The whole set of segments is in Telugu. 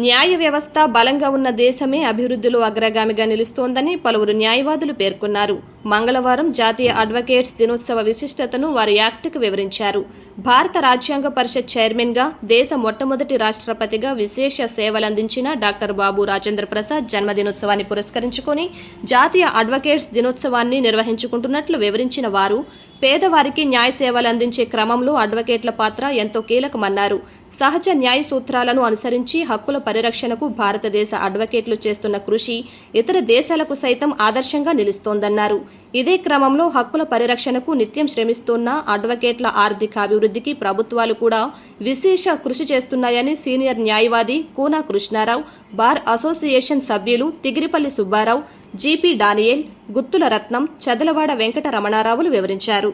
న్యాయ వ్యవస్థ బలంగా ఉన్న దేశమే అభివృద్ధిలో అగ్రగామిగా నిలుస్తోందని పలువురు న్యాయవాదులు పేర్కొన్నారు. మంగళవారం జాతీయ అడ్వకేట్స్ దినోత్సవ విశిష్టతను వారు యాక్ట్కు వివరించారు. భారత రాజ్యాంగ పరిషత్ చైర్మన్గా, దేశ మొట్టమొదటి రాష్ట్రపతిగా విశేష సేవలందించిన డాక్టర్ బాబు రాజేంద్ర ప్రసాద్ జన్మదినోత్సవాన్ని పురస్కరించుకుని జాతీయ అడ్వకేట్స్ దినోత్సవాన్ని నిర్వహించుకుంటున్నట్లు వివరించిన వారు, పేదవారికి న్యాయ సేవలందించే క్రమంలో అడ్వకేట్ల పాత్ర ఎంతో కీలకమన్నారు. సహజ న్యాయ సూత్రాలను అనుసరించి హక్కుల పరిరక్షణకు భారతదేశ అడ్వకేట్లు చేస్తున్న కృషి ఇతర దేశాలకు సైతం ఆదర్శంగా నిలుస్తోందన్నారు. ఇదే క్రమంలో హక్కుల పరిరక్షణకు నిత్యం శ్రమిస్తున్న అడ్వకేట్ల ఆర్థికాభివృద్ధికి ప్రభుత్వాలు కూడా విశేష కృషి చేస్తున్నాయని సీనియర్ న్యాయవాది కూనా కృష్ణారావు, బార్ అసోసియేషన్ సభ్యులు తిగిరిపల్లి సుబ్బారావు, జీపీ డానియేల్, గుత్తుల రత్నం, చదలవాడ వెంకట రమణారావులు వివరించారు.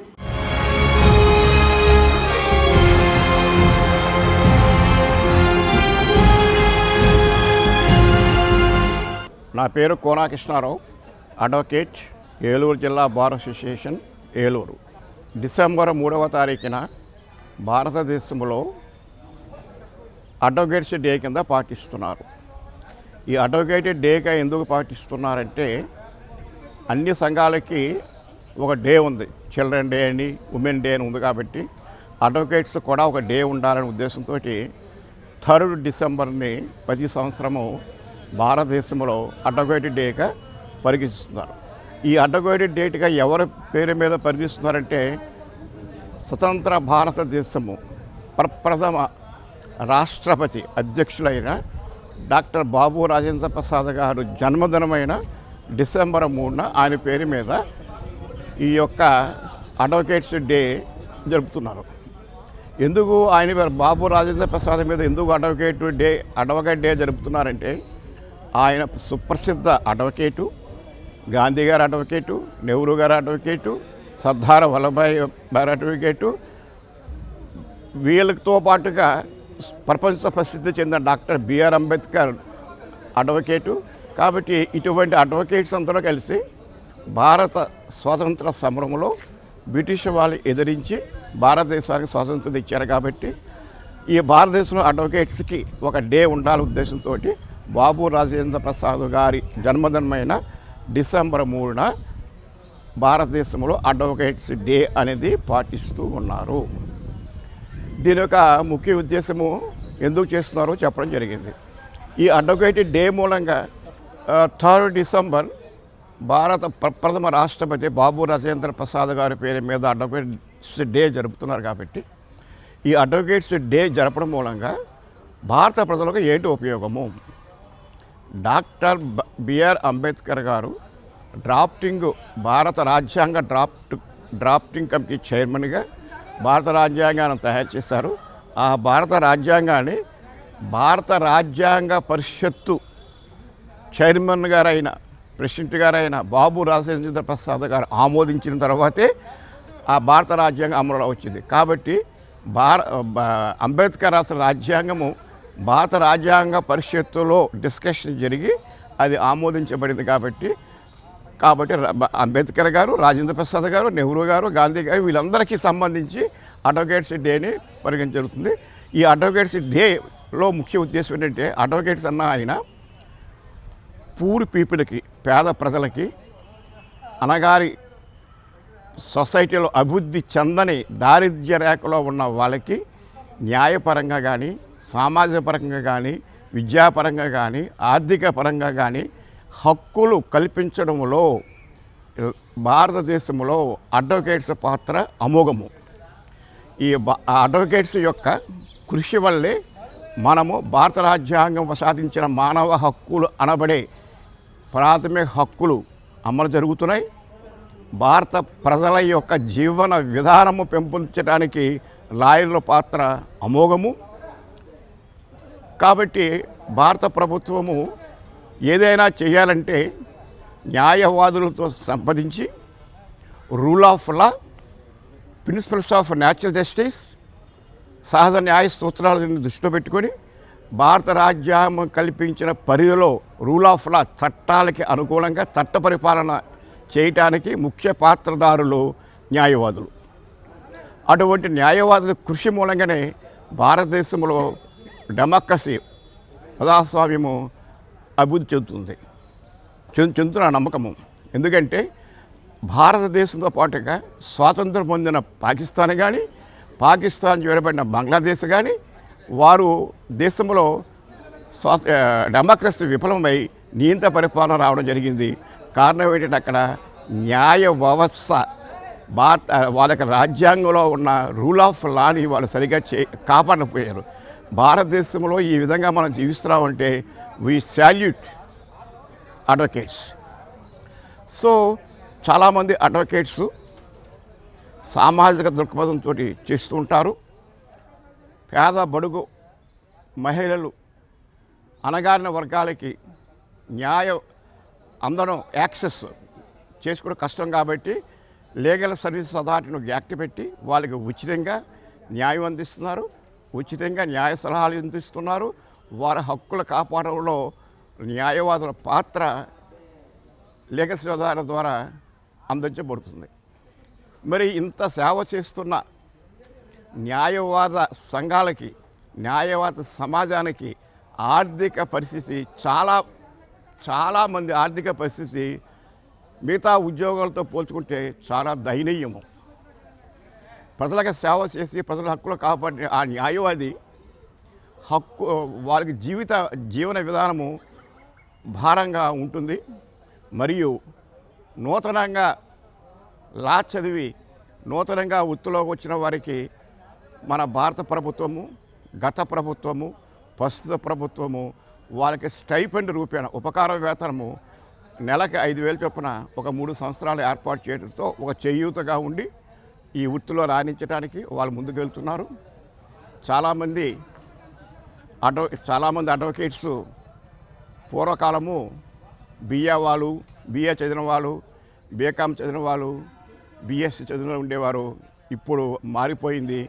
నా పేరు కూనా కృష్ణారావు, అడ్వకేట్, ఏలూరు జిల్లా బార్ అసోసియేషన్, ఏలూరు. డిసెంబర్ 3వ తారీఖున భారతదేశంలో అడ్వకేట్స్ డే కింద పాటిస్తున్నారు. ఈ అడ్వకేట్ డేగా ఎందుకు పాటిస్తున్నారంటే, అన్ని సంఘాలకి ఒక డే ఉంది, చిల్డ్రన్ డే అని, ఉమెన్ డే అని ఉంది. కాబట్టి అడ్వకేట్స్ కూడా ఒక డే ఉండాలనే ఉద్దేశంతో 3 డిసెంబర్ని ప్రతి సంవత్సరము భారతదేశంలో అడ్వకేట్ డేగా పరిగణిస్తున్నారు. ఈ అడ్వకేట్ డేట్గా ఎవరి పేరు మీద పరిగణిస్తున్నారంటే, స్వతంత్ర భారతదేశము ప్రప్రథమ రాష్ట్రపతి అధ్యక్షులైన డాక్టర్ బాబు రాజేంద్ర ప్రసాద్ గారు జన్మదినమైన డిసెంబర్ 3న ఆయన పేరు మీద ఈ యొక్క అడ్వకేట్స్ డే జరుపుతున్నారు. ఎందుకు ఆయన బాబు రాజేంద్ర ప్రసాద్ మీద ఎందుకు అడ్వకేట్ డే జరుపుతున్నారంటే, ఆయన సుప్రసిద్ధ అడ్వకేటు, గాంధీ గారు అడ్వకేటు, నెహ్రూ గారు అడ్వకేటు, సర్దార్ వల్లభాయ్ గారు అడ్వకేటు, వీళ్ళతో పాటుగా ప్రపంచ ప్రసిద్ధి చెందిన డాక్టర్ బిఆర్ అంబేద్కర్ అడ్వకేటు. కాబట్టి ఇటువంటి అడ్వకేట్స్ అందరూ కలిసి భారత స్వాతంత్ర సమరంలో బ్రిటిష్ వాళ్ళు ఎదిరించి భారతదేశానికి స్వాతంత్రం ఇచ్చారు. కాబట్టి ఈ భారతదేశంలో అడ్వకేట్స్కి ఒక డే ఉండాలనే ఉద్దేశంతో బాబు రాజేంద్ర ప్రసాద్ గారి జన్మదినమైన డిసెంబర్ 3న భారతదేశంలో అడ్వకేట్స్ డే అనేది పాటిస్తూ ఉన్నారు. దీని యొక్క ముఖ్య ఉద్దేశము ఎందుకు చేస్తున్నారో చెప్పడం జరిగింది. ఈ అడ్వకేట్ డే మూలంగా 3 డిసెంబర్ భారత ప్రథమ రాష్ట్రపతి బాబు రాజేంద్ర ప్రసాద్ గారి పేరు మీద అడ్వకేట్స్ డే జరుపుతున్నారు. కాబట్టి ఈ అడ్వకేట్స్ డే జరపడం మూలంగా భారత ప్రజలకు ఏంటి ఉపయోగము? డాక్టర్ బిఆర్ అంబేద్కర్ గారు భారత రాజ్యాంగ డ్రాఫ్టింగ్ కమిటీ చైర్మన్గా భారత రాజ్యాంగాన్ని తయారు చేశారు. ఆ భారత రాజ్యాంగాన్ని భారత రాజ్యాంగ పరిషత్తు చైర్మన్ గారైన, ప్రెసిడెంట్ గారైన బాబు రాజేంద్ర ప్రసాద్ గారు ఆమోదించిన తర్వాతే ఆ భారత రాజ్యాంగం అమలులో వచ్చింది. కాబట్టి అంబేద్కర్ రాసిన రాజ్యాంగము భారత రాజ్యాంగ పరిషత్తులో డిస్కషన్ జరిగి అది ఆమోదించబడింది. కాబట్టి అంబేద్కర్ గారు, రాజేంద్ర ప్రసాద్ గారు, నెహ్రూ గారు, గాంధీ గారు వీళ్ళందరికీ సంబంధించి అడ్వకేట్స్ డేని పరిగణించ జరుగుతుంది. ఈ అడ్వకేట్స్ డేలో ముఖ్య ఉద్దేశం ఏంటంటే, అడ్వకేట్స్ అన్న ఆయన పూర్ పీపుల్కి, పేద ప్రజలకి, అనగారి సొసైటీలో అభివృద్ధి చెందని దారిద్ర్య రేఖలో ఉన్న వాళ్ళకి న్యాయపరంగా కానీ, సామాజిక పరంగా కానీ, విద్యాపరంగా కానీ, ఆర్థిక పరంగా కానీ హక్కులు కల్పించడంలో భారతదేశంలో అడ్వకేట్స్ పాత్ర అమోఘము. ఈ అడ్వకేట్స్ యొక్క కృషి వల్లే మనము భారత రాజ్యాంగం సాధించిన మానవ హక్కులు అనబడే ప్రాథమిక హక్కులు అమలు జరుగుతున్నాయి. భారత ప్రజల యొక్క జీవన విధానము పెంపొందించడానికి లాయర్ల పాత్ర అమోఘము. కాబట్టి భారత ప్రభుత్వము ఏదైనా చేయాలంటే న్యాయవాదులతో సంప్రదించి rule of law, principles of natural justice, సహజ న్యాయ సూత్రాలను దృష్టిలో పెట్టుకొని భారత రాజ్యాంగం కల్పించిన పరిధిలో రూల్ ఆఫ్ లా, చట్టాలకి అనుకూలంగా చట్ట పరిపాలన చేయటానికి ముఖ్య పాత్రదారులు న్యాయవాదులు. అటువంటి న్యాయవాదుల కృషి మూలంగానే భారతదేశంలో డెమోక్రసీ ప్రజాస్వామ్యము అభివృద్ధి చెందుతుంది చెందుతున్న నమ్మకము. ఎందుకంటే భారతదేశంతో పాటుగా స్వాతంత్రం పొందిన పాకిస్తాన్ కానీ, పాకిస్తాన్ చేరబడిన బంగ్లాదేశ్ కానీ, వారు దేశంలో డెమోక్రసీ విఫలమై నియంత్ర పరిపాలన రావడం జరిగింది. కారణం ఏంటంటే అక్కడ న్యాయ వ్యవస్థ వాళ్ళకి రాజ్యాంగంలో ఉన్న రూల్ ఆఫ్ లాని వాళ్ళు సరిగ్గా కాపాడకపోయారు. భారతదేశంలో ఈ విధంగా మనం జీవిస్తున్నామంటే వీ సాల్యూట్ అడ్వకేట్స్. సో చాలామంది అడ్వకేట్స్ సామాజిక దృక్పథంతో చేస్తూ ఉంటారు. పేద బడుగు మహిళలు, అణగారిన వర్గాలకి న్యాయం అందడం యాక్సెస్ చేసుకోవడం కష్టం కాబట్టి లీగల్ సర్వీసెస్ అథారిటీని యాక్ట్ పెట్టి వాళ్ళకి ఉచితంగా న్యాయం అందిస్తున్నారు, ఉచితంగా న్యాయ సలహాలు అందిస్తున్నారు. వారి హక్కుల కాపాడంలో న్యాయవాదుల పాత్ర లీగల్ అథారిటీ ద్వారా అందించబడుతుంది. మరి ఇంత సేవ చేస్తున్న న్యాయవాద సంఘాలకి, న్యాయవాద సమాజానికి ఆర్థిక పరిస్థితి చాలామంది ఆర్థిక పరిస్థితి మిగతా ఉద్యోగాలతో పోల్చుకుంటే చాలా దయనీయము. ప్రజలకు సేవ చేసి ప్రజల హక్కులు కాపాడే ఆ న్యాయవాది వారికి జీవన విధానము భారంగా ఉంటుంది. మరియు నూతనంగా లా చదివి నూతనంగా వృత్తిలోకి వచ్చిన వారికి మన భారత ప్రభుత్వము, గత ప్రభుత్వము, ప్రస్తుత ప్రభుత్వము వాళ్ళకి స్టైపెండ్ రూపేణ ఉపకార వేతనము నెలకి 5,000 చొప్పున ఒక 3 సంవత్సరాలు ఏర్పాటు చేయడంతో ఒక చేయూతగా ఉండి ఈ వృత్తిలో రాణించడానికి వాళ్ళు ముందుకు వెళ్తున్నారు. చాలామంది అడ్వకేట్స్ పూర్వకాలము బిఏ చదివిన వాళ్ళు, బీకామ్ చదివిన వాళ్ళు, బీఎస్సీ చదివిన ఉండేవారు. ఇప్పుడు మారిపోయింది.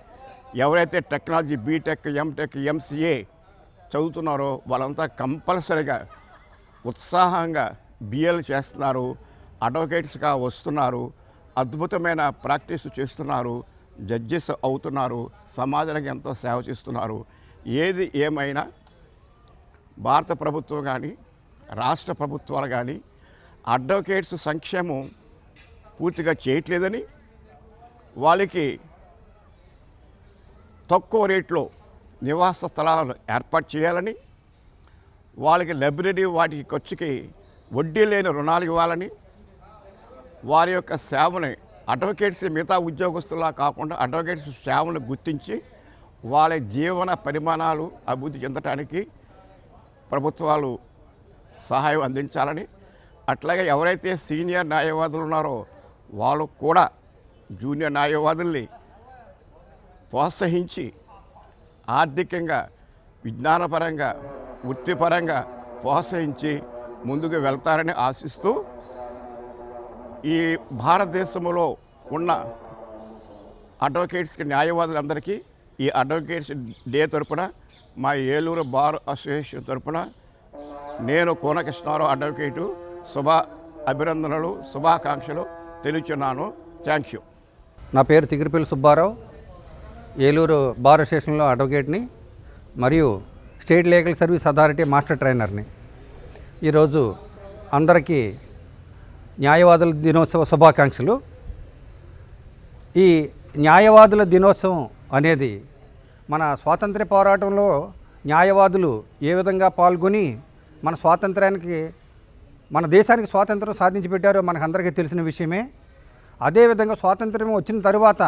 ఎవరైతే టెక్నాలజీ బీటెక్, ఎంటెక్, ఎంసీఏ చదువుతున్నారో వాళ్ళంతా కంపల్సరీగా ఉత్సాహంగా బిఏలు చేస్తున్నారు, అడ్వకేట్స్గా వస్తున్నారు, అద్భుతమైన ప్రాక్టీస్ చేస్తున్నారు, జడ్జెస్ అవుతున్నారు, సమాజానికి ఎంతో సేవ చేస్తున్నారు. ఏది ఏమైనా భారత ప్రభుత్వం కానీ, రాష్ట్ర ప్రభుత్వాలు కానీ అడ్వకేట్స్ సంక్షేమం పూర్తిగా చేయట్లేదని, వాళ్ళకి తక్కువ రేట్లో నివాస స్థలాలను ఏర్పాటు చేయాలని, వాళ్ళకి లైబ్రరీ వాటికి ఖర్చుకి వడ్డీ లేని రుణాలు ఇవ్వాలని, వారి యొక్క సేవని అడ్వకేట్స్ మిగతా ఉద్యోగస్తులా కాకుండా అడ్వకేట్స్ సేవను గుర్తించి వాళ్ళ జీవన పరిమాణాలు అభివృద్ధి చెందడానికి ప్రభుత్వాలు సహాయం అందించాలని, అట్లాగే ఎవరైతే సీనియర్ న్యాయవాదులు ఉన్నారో వాళ్ళు కూడా జూనియర్ న్యాయవాదుల్ని ప్రోత్సహించి ఆర్థికంగా, విజ్ఞానపరంగా, వృత్తిపరంగా ప్రోత్సహించి ముందుకు వెళ్తారని ఆశిస్తూ ఈ భారతదేశంలో ఉన్న అడ్వకేట్స్కి, న్యాయవాదులందరికీ ఈ అడ్వకేట్స్ డే తరపున మా ఏలూరు బార్ అసోసియేషన్ తరపున నేను కోన కృష్ణారావు అడ్వకేటు అభినందనలు, శుభాకాంక్షలు తెలుచున్నాను. Thank you. నా పేరు తిగిరిపల్లి సుబ్బారావు, ఏలూరు బార్ అసోసియేషన్లో అడ్వకేట్ని మరియు state legal service authority master ట్రైనర్ని. ఈరోజు అందరికీ న్యాయవాదుల దినోత్సవ శుభాకాంక్షలు. ఈ న్యాయవాదుల దినోత్సవం అనేది మన స్వాతంత్ర్య పోరాటంలో న్యాయవాదులు ఏ విధంగా పాల్గొని మన స్వాతంత్రానికి, మన దేశానికి స్వాతంత్రం సాధించి పెట్టారో మనకు అందరికీ తెలిసిన విషయమే. అదేవిధంగా స్వాతంత్ర్యం వచ్చిన తరువాత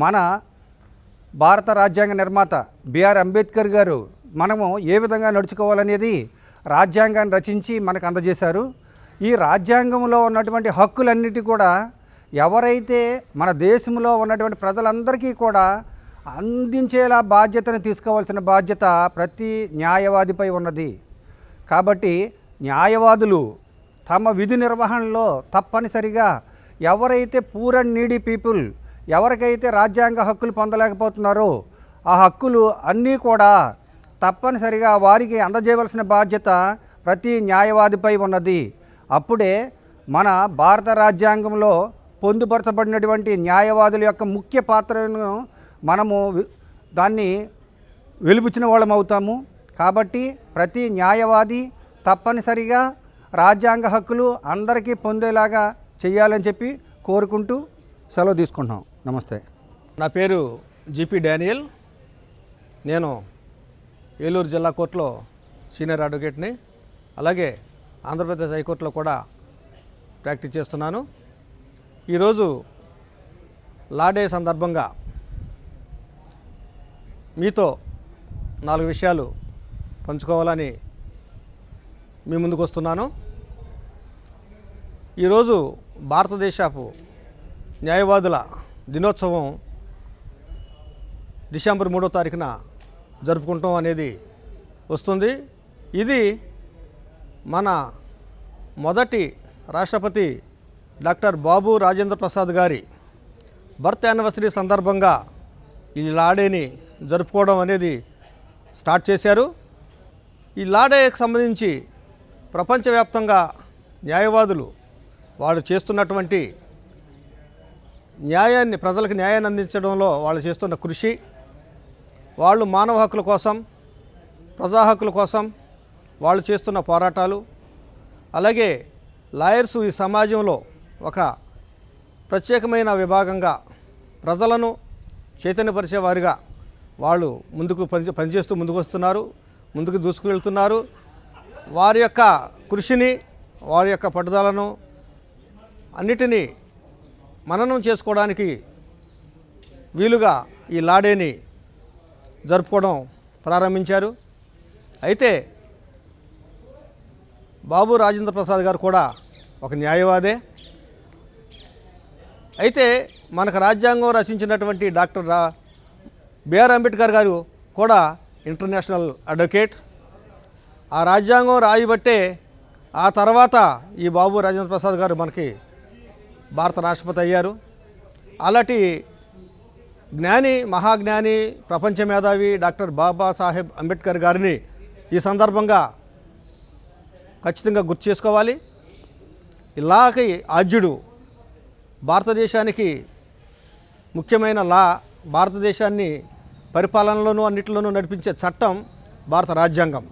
మన భారత రాజ్యాంగ నిర్మాత బిఆర్ అంబేద్కర్ గారు మనము ఏ విధంగా నడుచుకోవాలనేది రాజ్యాంగాన్ని రచించి మనకు అందజేశారు. ఈ రాజ్యాంగంలో ఉన్నటువంటి హక్కులన్నిటి కూడా ఎవరైతే మన దేశంలో ఉన్నటువంటి ప్రజలందరికీ కూడా అందించేలా బాధ్యతను తీసుకోవాల్సిన బాధ్యత ప్రతి న్యాయవాదిపై ఉన్నది. కాబట్టి న్యాయవాదులు తమ విధి నిర్వహణలో తప్పనిసరిగా ఎవరైతే పూర్ అండ్ నీడీ పీపుల్, ఎవరికైతే రాజ్యాంగ హక్కులు పొందలేకపోతున్నారో ఆ హక్కులు అన్నీ కూడా తప్పనిసరిగా వారికి అందజేయవలసిన బాధ్యత ప్రతి న్యాయవాదిపై ఉన్నది. అప్పుడే మన భారత రాజ్యాంగంలో పొందుపరచబడినటువంటి న్యాయవాదుల యొక్క ముఖ్య పాత్రను మనము దాన్ని వెలిబుచ్చిన వాళ్ళం అవుతాము. కాబట్టి ప్రతి న్యాయవాది తప్పనిసరిగా రాజ్యాంగ హక్కులు అందరికీ పొందేలాగా చేయాలని చెప్పి కోరుకుంటూ సెలవు తీసుకుంటున్నాం. నమస్తే. నా పేరు జిపి డానియల్. నేను ఏలూరు జిల్లా కోర్టులో సీనియర్ అడ్వకేట్ని, అలాగే ఆంధ్రప్రదేశ్ హైకోర్టులో కూడా ప్రాక్టీస్ చేస్తున్నాను. ఈరోజు లా డే సందర్భంగా మీతో 4 విషయాలు పంచుకోవాలని మీ ముందుకు వస్తున్నాను. ఈరోజు భారతదేశపు న్యాయవాదుల దినోత్సవం డిసెంబర్ 3వ తారీఖున జరుపుకుంటాం అనేది వస్తుంది. ఇది మన మొదటి రాష్ట్రపతి డాక్టర్ బాబు రాజేంద్ర ప్రసాద్ గారి బర్త్ యానివర్సరీ సందర్భంగా ఈ లా డేని జరుపుకోవడం అనేది స్టార్ట్ చేశారు. ఈ లా డేకి సంబంధించి ప్రపంచవ్యాప్తంగా న్యాయవాదులు వాళ్ళు చేస్తున్నటువంటి న్యాయాన్ని, ప్రజలకు న్యాయాన్ని అందించడంలో వాళ్ళు చేస్తున్న కృషి, వాళ్ళు మానవ హక్కుల కోసం, ప్రజా హక్కుల కోసం వాళ్ళు చేస్తున్న పోరాటాలు, అలాగే లాయర్స్ ఈ సమాజంలో ఒక ప్రత్యేకమైన విభాగంగా ప్రజలను చైతన్యపరిచే వారిగా వాళ్ళు ముందుకు పనిచేస్తూ ముందుకు వస్తున్నారు, ముందుకు దూసుకువెళ్తున్నారు. వారి యొక్క కృషిని, వారి యొక్క పట్టుదలను అన్నిటినీ మననం చేసుకోవడానికి వీలుగా ఈ లా డేని జరుపుకోవడం ప్రారంభించారు. అయితే బాబు రాజేంద్ర ప్రసాద్ గారు కూడా ఒక న్యాయవాదే. అయితే మనకు రాజ్యాంగం రచించినటువంటి డాక్టర్ బిఆర్ అంబేద్కర్ గారు కూడా ఇంటర్నేషనల్ అడ్వకేట్. ఆ రాజ్యాంగం రాయబట్టే ఆ తర్వాత ఈ బాబు రాజేంద్ర ప్రసాద్ గారు మనకి భారత రాష్ట్రపతి అయ్యారు. అలాంటి జ్ఞాని, మహాజ్ఞాని, ప్రపంచ మేధావి డాక్టర్ బాబాసాహెబ్ అంబేద్కర్ గారిని ఈ సందర్భంగా ఖచ్చితంగా గుర్తు చేసుకోవాలి. ఇలాకి ఆద్యుడు, భారతదేశానికి ముఖ్యమైన లా, భారతదేశాన్ని పరిపాలనలోనూ అన్నిటిలోనూ నడిపించే చట్టం భారత రాజ్యాంగం.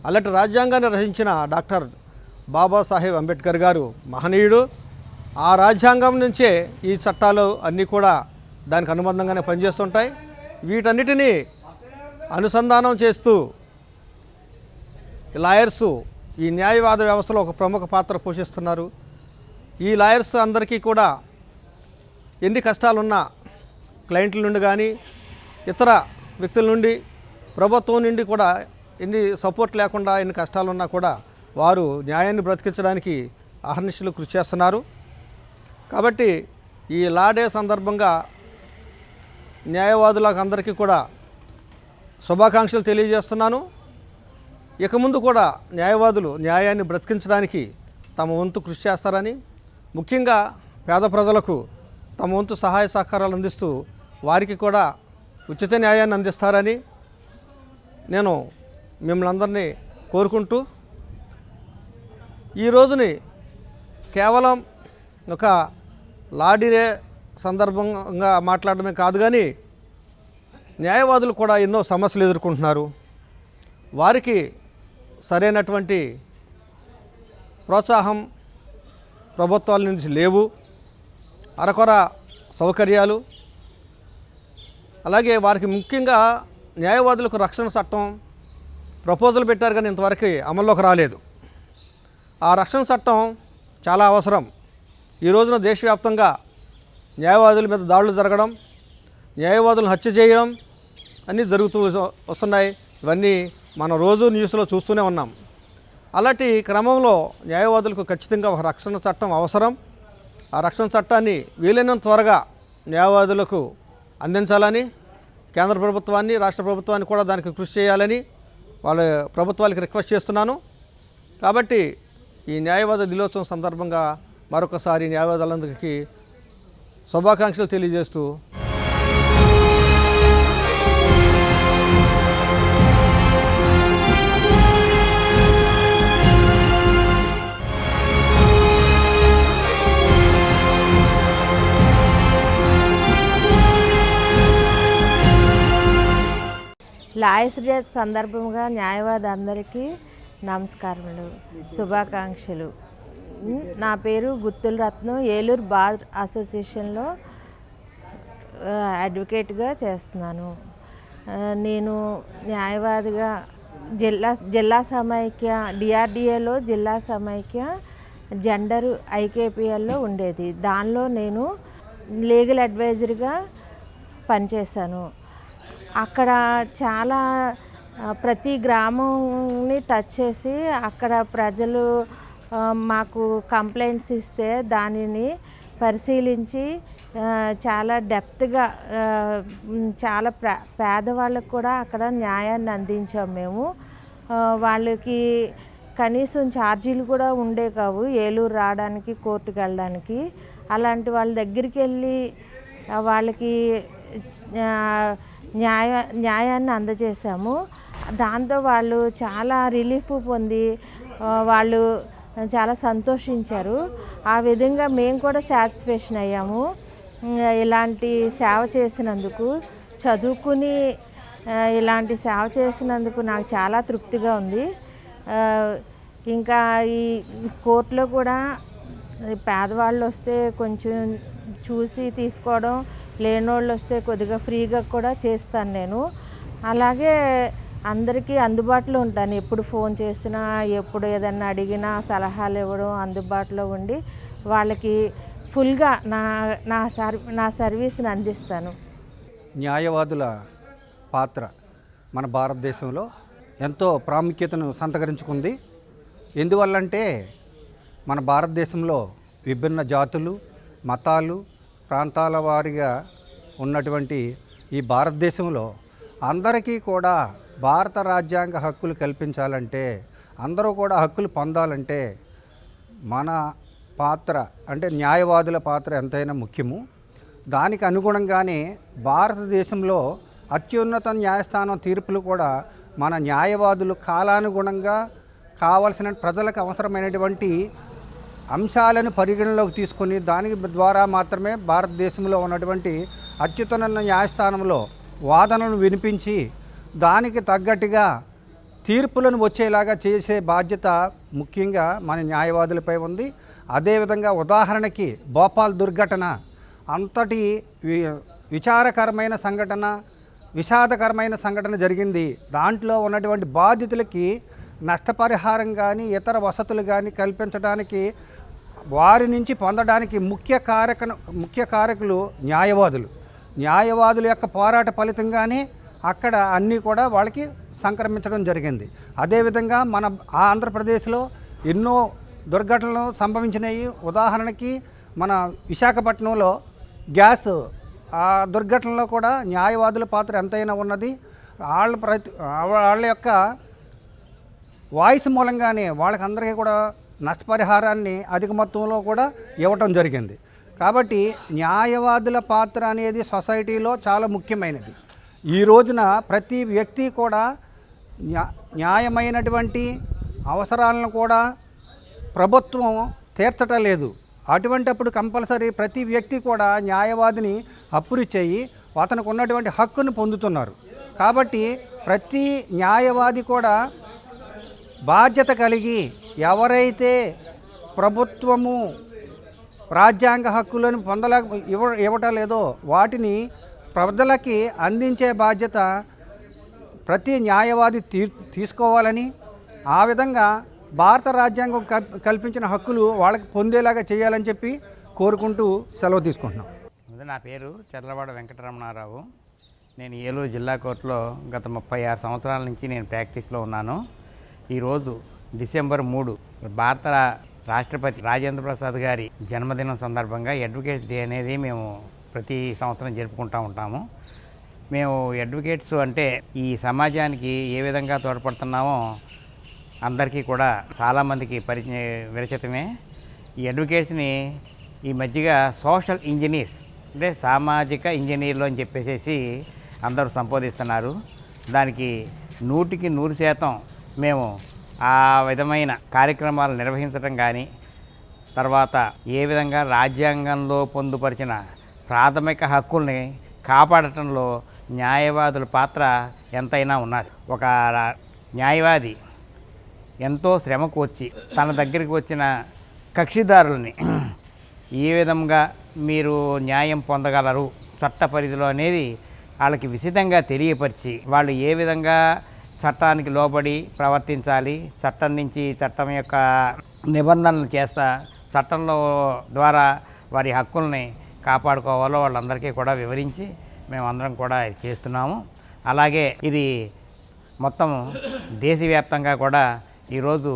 అలాంటి రాజ్యాంగాన్ని రచించిన డాక్టర్ బాబాసాహెబ్ అంబేద్కర్ గారు మహనీయుడు. ఆ రాజ్యాంగం నుంచే ఈ చట్టాలు అన్నీ కూడా దానికి అనుబంధంగానే పనిచేస్తుంటాయి. వీటన్నిటినీ అనుసంధానం చేస్తూ లాయర్సు ఈ న్యాయవాద వ్యవస్థలో ఒక ప్రముఖ పాత్ర పోషిస్తున్నారు. ఈ లాయర్స్ అందరికీ కూడా ఎన్ని కష్టాలున్నా క్లయింట్ల నుండి కానీ ఇతర వ్యక్తుల నుండి, ప్రభుత్వం నుండి కూడా ఎన్ని సపోర్ట్ లేకుండా ఎన్ని కష్టాలున్నా కూడా వారు న్యాయాన్ని బ్రతికించడానికి అహర్నిశలు కృషి చేస్తున్నారు. కాబట్టి ఈ లా డే సందర్భంగా న్యాయవాదులకు అందరికీ కూడా శుభాకాంక్షలు తెలియజేస్తున్నాను. ఇక ముందు కూడా న్యాయవాదులు న్యాయాన్ని బ్రతికించడానికి తమ వంతు కృషి చేస్తారని, ముఖ్యంగా పేద ప్రజలకు తమ వంతు సహాయ సహకారాలు అందిస్తూ వారికి కూడా ఉచిత న్యాయాన్ని అందిస్తారని నేను మిమ్మల్ని అందరినీ కోరుకుంటూ, ఈ రోజుని కేవలం ఒక లా డే సందర్భంగా మాట్లాడడమే కాదు, కానీ న్యాయవాదులు కూడా ఎన్నో సమస్యలు ఎదుర్కొంటున్నారు. వారికి సరైనటువంటి ప్రోత్సాహం ప్రభుత్వాల నుంచి లేవు, అరకొర సౌకర్యాలు. అలాగే వారికి ముఖ్యంగా న్యాయవాదులకు రక్షణ చట్టం ప్రపోజల్ పెట్టారు, కానీ ఇంతవరకు అమల్లోకి రాలేదు. ఆ రక్షణ చట్టం చాలా అవసరం. ఈ రోజున దేశవ్యాప్తంగా న్యాయవాదుల మీద దాడులు జరగడం, న్యాయవాదులను హత్య చేయడం అన్నీ జరుగుతూ వస్తున్నాయి. ఇవన్నీ మనం రోజు న్యూస్లో చూస్తూనే ఉన్నాం. అలాంటి క్రమంలో న్యాయవాదులకు ఖచ్చితంగా ఒక రక్షణ చట్టం అవసరం. ఆ రక్షణ చట్టాన్ని వీలైనంత త్వరగా న్యాయవాదులకు అందించాలని కేంద్ర ప్రభుత్వాన్ని, రాష్ట్ర ప్రభుత్వాన్ని కూడా దానికి కృషి చేయాలని వాళ్ళ ప్రభుత్వాలకు రిక్వెస్ట్ చేస్తున్నాను. కాబట్టి ఈ న్యాయవాద దినోత్సవం సందర్భంగా మరొకసారి న్యాయవాదులందరికీ శుభాకాంక్షలు తెలియజేస్తూ లాయర్స్ డే సందర్భంగా న్యాయవాది అందరికీ నమస్కారములు, శుభాకాంక్షలు. నా పేరు గుత్తుల రత్నం. ఏలూరు బార్ అసోసియేషన్లో అడ్వకేట్గా చేస్తున్నాను. నేను న్యాయవాదిగా జిల్లా సమైక్య డిఆర్డిఏలో జిల్లా సమైక్య జెండర్ ఐకేపీఎల్లో ఉండేది. దానిలో నేను లీగల్ అడ్వైజర్గా పనిచేశాను. అక్కడ చాలా ప్రతి గ్రామంని టచ్ చేసి అక్కడ ప్రజలు మాకు కంప్లైంట్స్ ఇస్తే దానిని పరిశీలించి చాలా డెప్త్గా చాలా పేదవాళ్ళకు కూడా అక్కడ న్యాయాన్ని అందించాం మేము. వాళ్ళకి కనీసం ఛార్జీలు కూడా ఉండే కావు ఏలూరు రావడానికి, కోర్టుకు వెళ్ళడానికి. అలాంటి వాళ్ళ దగ్గరికి వెళ్ళి వాళ్ళకి న్యాయాన్ని అందజేశాము. దాంతో వాళ్ళు చాలా రిలీఫ్ పొంది వాళ్ళు చాలా సంతోషించారు. ఆ విధంగా మేము కూడా సాటిస్ఫాక్షన్ అయ్యాము. ఇలాంటి సేవ చేసినందుకు, చదువుకుని ఇలాంటి సేవ చేసినందుకు నాకు చాలా తృప్తిగా ఉంది. ఇంకా ఈ కోర్టులో కూడా పేదవాళ్ళు వస్తే కొంచెం చూసి తీసుకోవడం, లేనోళ్ళు వస్తే కొద్దిగా ఫ్రీగా కూడా చేస్తాను నేను. అలాగే అందరికీ అందుబాటులో ఉంటాను. ఎప్పుడు ఫోన్ చేసినా, ఎప్పుడు ఏదన్నా అడిగినా సలహాలు ఇవ్వడం, అందుబాటులో ఉండి వాళ్ళకి ఫుల్గా నా సర్వీస్ని అందిస్తాను. న్యాయవాదుల పాత్ర మన భారతదేశంలో ఎంతో ప్రాముఖ్యతను సంతరించుకుంది. ఎందువల్లంటే మన భారతదేశంలో విభిన్న జాతులు, మతాలు, ప్రాంతాల వారిగా ఉన్నటువంటి ఈ భారతదేశంలో అందరికీ కూడా భారత రాజ్యాంగ హక్కులు కల్పించాలంటే, అందరూ కూడా హక్కులు పొందాలంటే మన పాత్ర అంటే న్యాయవాదుల పాత్ర ఎంతైనా ముఖ్యము. దానికి అనుగుణంగానే భారతదేశంలో అత్యున్నత న్యాయస్థానం తీర్పులు కూడా మన న్యాయవాదులు కాలానుగుణంగా కావలసిన ప్రజలకు అవసరమైనటువంటి అంశాలను పరిగణలోకి తీసుకొని దానికి ద్వారా మాత్రమే భారతదేశంలో ఉన్నటువంటి అత్యున్నత న్యాయస్థానంలో వాదనలను వినిపించి దానికి తగ్గట్టుగా తీర్పులను వచ్చేలాగా చేసే బాధ్యత ముఖ్యంగా మన న్యాయవాదులపై ఉంది. అదేవిధంగా ఉదాహరణకి భోపాల్ దుర్ఘటన అంతటి విచారకరమైన సంఘటన, విషాదకరమైన సంఘటన జరిగింది. దాంట్లో ఉన్నటువంటి బాధితులకి నష్టపరిహారం కానీ ఇతర వసతులు కానీ కల్పించడానికి, వారి నుంచి పొందడానికి ముఖ్య కారకులు న్యాయవాదుల యొక్క పోరాట ఫలితంగానే అక్కడ అన్నీ కూడా వాళ్ళకి సంక్రమించడం జరిగింది. అదేవిధంగా మన ఆంధ్రప్రదేశ్లో ఎన్నో దుర్ఘటనలు సంభవించినాయి. ఉదాహరణకి మన విశాఖపట్నంలో గ్యాస్ ఆ దుర్ఘటనలో కూడా న్యాయవాదుల పాత్ర ఎంతైనా ఉన్నది. వాళ్ళ యొక్క వాయిస్ మూలంగానే వాళ్ళకందరికీ కూడా నష్టపరిహారాన్ని అధిక మొత్తంలో కూడా ఇవ్వటం జరిగింది. కాబట్టి న్యాయవాదుల పాత్ర అనేది సొసైటీలో చాలా ముఖ్యమైనది. ఈ రోజున ప్రతి వ్యక్తి కూడా న్యాయమైనటువంటి అవసరాలను కూడా ప్రభుత్వం తీర్చటం లేదు. అటువంటప్పుడు కంపల్సరీ ప్రతి వ్యక్తి కూడా న్యాయవాదిని అప్రోచ్ అయ్యి అతనికి ఉన్నటువంటి హక్కును పొందుతున్నారు. కాబట్టి ప్రతి న్యాయవాది కూడా బాధ్యత కలిగి ఎవరైతే ప్రభుత్వము రాజ్యాంగ హక్కులను ఇవ్వటం లేదో వాటిని ప్రజలకి అందించే బాధ్యత ప్రతి న్యాయవాది తీసుకోవాలని, ఆ విధంగా భారత రాజ్యాంగం కల్పించిన హక్కులు వాళ్ళకి పొందేలాగా చేయాలని చెప్పి కోరుకుంటూ సెలవు తీసుకుంటున్నాం. నా పేరు చర్లవాడ వెంకటరమణారావు. నేను ఏలూరు జిల్లా కోర్టులో గత 36 సంవత్సరాల నుంచి నేను ప్రాక్టీస్లో ఉన్నాను. ఈరోజు డిసెంబర్ 3 భారత రాష్ట్రపతి రాజేంద్ర ప్రసాద్ గారి జన్మదినం సందర్భంగా అడ్వకేట్స్ డే అనేది మేము ప్రతి సంవత్సరం జరుపుకుంటూ ఉంటాము. మేము అడ్వకేట్స్ అంటే ఈ సమాజానికి ఏ విధంగా తోడ్పడుతున్నామో అందరికీ కూడా చాలామందికి విరచితమే. ఈ అడ్వకేట్స్ని ఈ మధ్యగా సోషల్ ఇంజనీర్స్ అంటే సామాజిక ఇంజనీర్లు అని చెప్పేసి అందరూ సంబోధిస్తున్నారు. దానికి 100కి 100% మేము ఆ విధమైన కార్యక్రమాలు నిర్వహించడం కానీ, తర్వాత ఏ విధంగా రాజ్యాంగంలో పొందుపరిచిన ప్రాథమిక హక్కుల్ని కాపాడటంలో న్యాయవాదుల పాత్ర ఎంతైనా ఉన్నది. ఒక న్యాయవాది ఎంతో శ్రమ కోర్చి తన దగ్గరికి వచ్చిన కక్షిదారులని ఏ విధంగా మీరు న్యాయం పొందగలరు చట్ట పరిధిలో అనేది వాళ్ళకి విశితంగా తెలియపరిచి వాళ్ళు ఏ విధంగా చట్టానికి లోబడి ప్రవర్తించాలి, చట్టం నుంచి చట్టం యొక్క నిబంధనలు చేస్తా చట్టంలో ద్వారా వారి హక్కుల్ని కాపాడుకోవాలో వాళ్ళందరికీ కూడా వివరించి మేమందరం కూడా ఇది చేస్తున్నాము. అలాగే ఇది మొత్తం దేశవ్యాప్తంగా కూడా ఈరోజు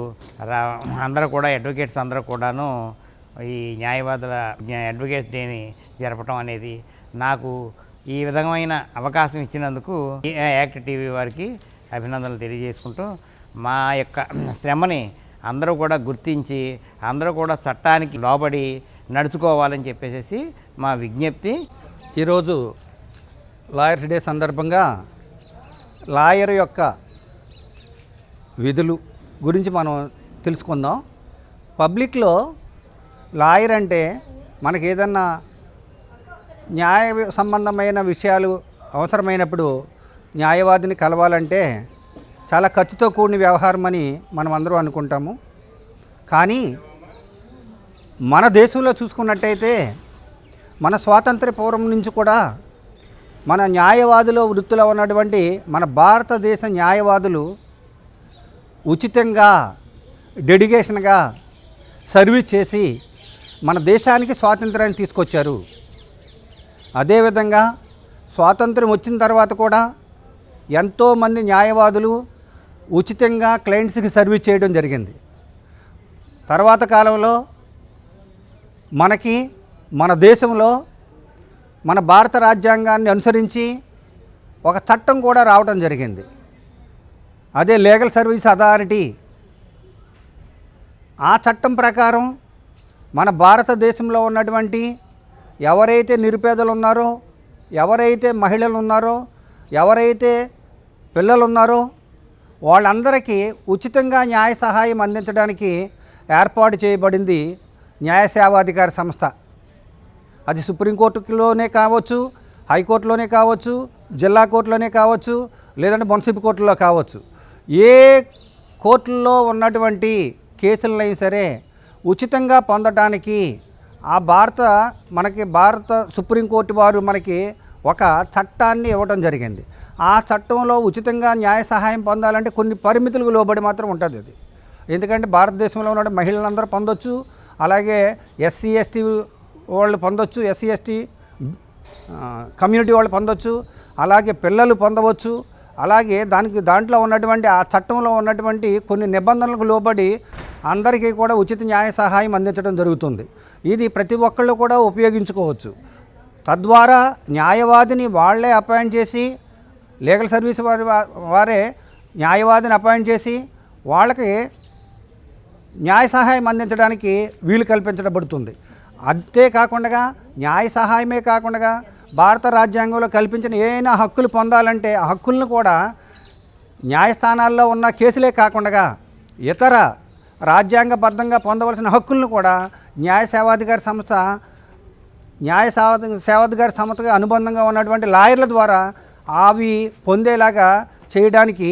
అందరూ కూడా అడ్వకేట్స్ అందరూ కూడాను ఈ న్యాయవాదుల అడ్వకేట్స్ డేని జరపడం అనేది నాకు ఈ విధమైన అవకాశం ఇచ్చినందుకు యాక్ట్ టీవీ వారికి అభినందనలు తెలియజేసుకుంటూ మా యొక్క శ్రమని అందరూ కూడా గుర్తించి అందరూ కూడా చట్టానికి లోబడి నడుచుకోవాలని చెప్పేసి మా విజ్ఞప్తి. ఈరోజు లాయర్స్ డే సందర్భంగా లాయర్ యొక్క విధులు గురించి మనం తెలుసుకుందాం. పబ్లిక్లో లాయర్ అంటే మనకి ఏదన్నా న్యాయ సంబంధమైన విషయాలు అవసరమైనప్పుడు న్యాయవాదిని కలవాలంటే చాలా ఖర్చుతో కూడిన వ్యవహారం అని మనం అందరూ అనుకుంటాము. కానీ మన దేశంలో చూసుకున్నట్టయితే మన స్వాతంత్ర్య పూర్వం నుంచి కూడా మన న్యాయవాదుల వృత్తిలో ఉన్నటువంటి మన భారతదేశ న్యాయవాదులు ఉచితంగా డెడికేషన్గా సర్వీస్ చేసి మన దేశానికి స్వాతంత్రాన్ని తీసుకొచ్చారు. అదేవిధంగా స్వాతంత్రం వచ్చిన తర్వాత కూడా ఎంతోమంది న్యాయవాదులు ఉచితంగా క్లయింట్స్కి సర్వీస్ చేయడం జరిగింది. తర్వాత కాలంలో మనకి మన దేశంలో మన భారత రాజ్యాంగాన్ని అనుసరించి ఒక చట్టం కూడా రావడం జరిగింది. అదే లీగల్ సర్వీస్ అథారిటీ. ఆ చట్టం ప్రకారం మన భారతదేశంలో ఉన్నటువంటి ఎవరైతే నిరుపేదలు ఉన్నారో, ఎవరైతే మహిళలు ఉన్నారో, ఎవరైతే పిల్లలు ఉన్నారో వాళ్ళందరికీ ఉచితంగా న్యాయ సహాయం అందించడానికి ఏర్పాటు చేయబడింది న్యాయ సేవాధికార సంస్థ. అది సుప్రీంకోర్టులోనే కావచ్చు, హైకోర్టులోనే కావచ్చు, జిల్లా కోర్టులోనే కావచ్చు, లేదంటే మున్సిపల్ కోర్టులో కావచ్చు. ఏ కోర్టుల్లో ఉన్నటువంటి కేసులైనా సరే ఉచితంగా పొందడానికి ఆ భారత సుప్రీంకోర్టు వారు మనకి ఒక చట్టాన్ని ఇవ్వడం జరిగింది. ఆ చట్టంలో ఉచితంగా న్యాయ సహాయం పొందాలంటే కొన్ని పరిమితులకు లోబడి మాత్రం ఉంటుంది అది. ఎందుకంటే భారతదేశంలో ఉన్న మహిళలందరూ పొందొచ్చు, అలాగే ఎస్సీ ఎస్టీ వాళ్ళు పొందొచ్చు, ఎస్సీ ఎస్టీ కమ్యూనిటీ వాళ్ళు పొందొచ్చు, అలాగే పిల్లలు పొందవచ్చు. అలాగే దాంట్లో ఉన్నటువంటి ఆ చట్టంలో ఉన్నటువంటి కొన్ని నిబంధనలకు లోబడి అందరికీ కూడా ఉచిత న్యాయ సహాయం అందించడం జరుగుతుంది. ఇది ప్రతి ఒక్కళ్ళు కూడా ఉపయోగించుకోవచ్చు. తద్వారా న్యాయవాదిని వాళ్ళే అపాయింట్ చేసి, లీగల్ సర్వీస్ వారే న్యాయవాదిని అపాయింట్ చేసి వాళ్ళకి న్యాయ సహాయం అందించడానికి వీలు కల్పించబడుతుంది. అంతేకాకుండా న్యాయ సహాయమే కాకుండా భారత రాజ్యాంగంలో కల్పించిన ఏమైనా హక్కులు పొందాలంటే ఆ హక్కులను కూడా న్యాయస్థానాల్లో ఉన్న కేసులే కాకుండా ఇతర రాజ్యాంగబద్ధంగా పొందవలసిన హక్కులను కూడా న్యాయ సేవాధికార సంస్థకి అనుబంధంగా ఉన్నటువంటి లాయర్ల ద్వారా అవి పొందేలాగా చేయడానికి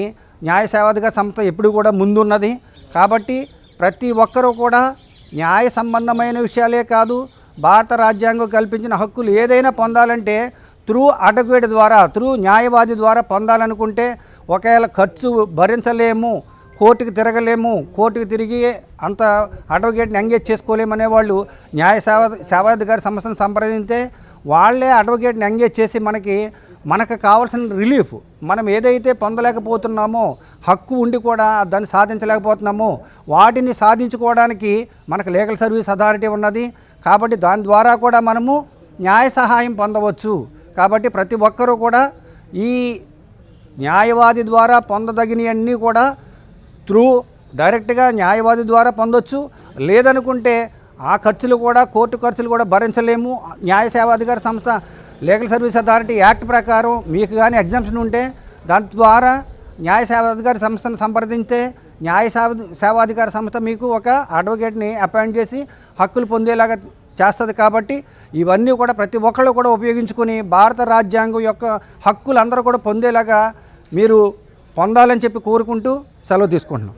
న్యాయ సేవాధికార సంస్థ ఎప్పుడు కూడా ముందున్నది. కాబట్టి ప్రతి ఒక్కరూ కూడా న్యాయ సంబంధమైన విషయాలే కాదు, భారత రాజ్యాంగం కల్పించిన హక్కులు ఏదైనా పొందాలంటే త్రూ అడ్వకేట్ ద్వారా, త్రూ న్యాయవాది ద్వారా పొందాలనుకుంటే ఒకవేళ ఖర్చు భరించలేము, కోర్టుకి తిరగలేము, కోర్టుకి తిరిగి అంత అడ్వకేట్ని ఎంగేజ్ చేసుకోలేమనే వాళ్ళు సేవాధికార సంస్థను సంప్రదించితే వాళ్ళే అడ్వకేట్ని ఎంగేజ్ చేసి మనకు కావాల్సిన రిలీఫ్, మనం ఏదైతే పొందలేకపోతున్నామో, హక్కు ఉండి కూడా దాన్ని సాధించలేకపోతున్నామో వాటిని సాధించుకోవడానికి మనకు లీగల్ సర్వీస్ అథారిటీ ఉన్నది. కాబట్టి దాని ద్వారా కూడా మనము న్యాయ సహాయం పొందవచ్చు. కాబట్టి ప్రతి ఒక్కరూ కూడా ఈ న్యాయవాది ద్వారా పొందదగినవన్నీ కూడా డైరెక్ట్గా న్యాయవాది ద్వారా పొందొచ్చు. లేదనుకుంటే ఆ ఖర్చులు కూడా, కోర్టు ఖర్చులు కూడా భరించలేము, న్యాయ సేవాధికార సంస్థ లీగల్ సర్వీస్ అథారిటీ యాక్ట్ ప్రకారం మీకు కానీ ఎగ్జామ్షన్ ఉంటే దాని ద్వారా న్యాయ సేవాధికార సంస్థను సంప్రదించితే సేవాధికార సంస్థ మీకు ఒక అడ్వకేట్ని అపాయింట్ చేసి హక్కులు పొందేలాగా చేస్తుంది. కాబట్టి ఇవన్నీ కూడా ప్రతి ఒక్కళ్ళు కూడా ఉపయోగించుకుని భారత రాజ్యాంగం యొక్క హక్కులు అందరూ కూడా పొందేలాగా మీరు పొందాలని చెప్పి కోరుకుంటూ సెలవు తీసుకుంటున్నాం.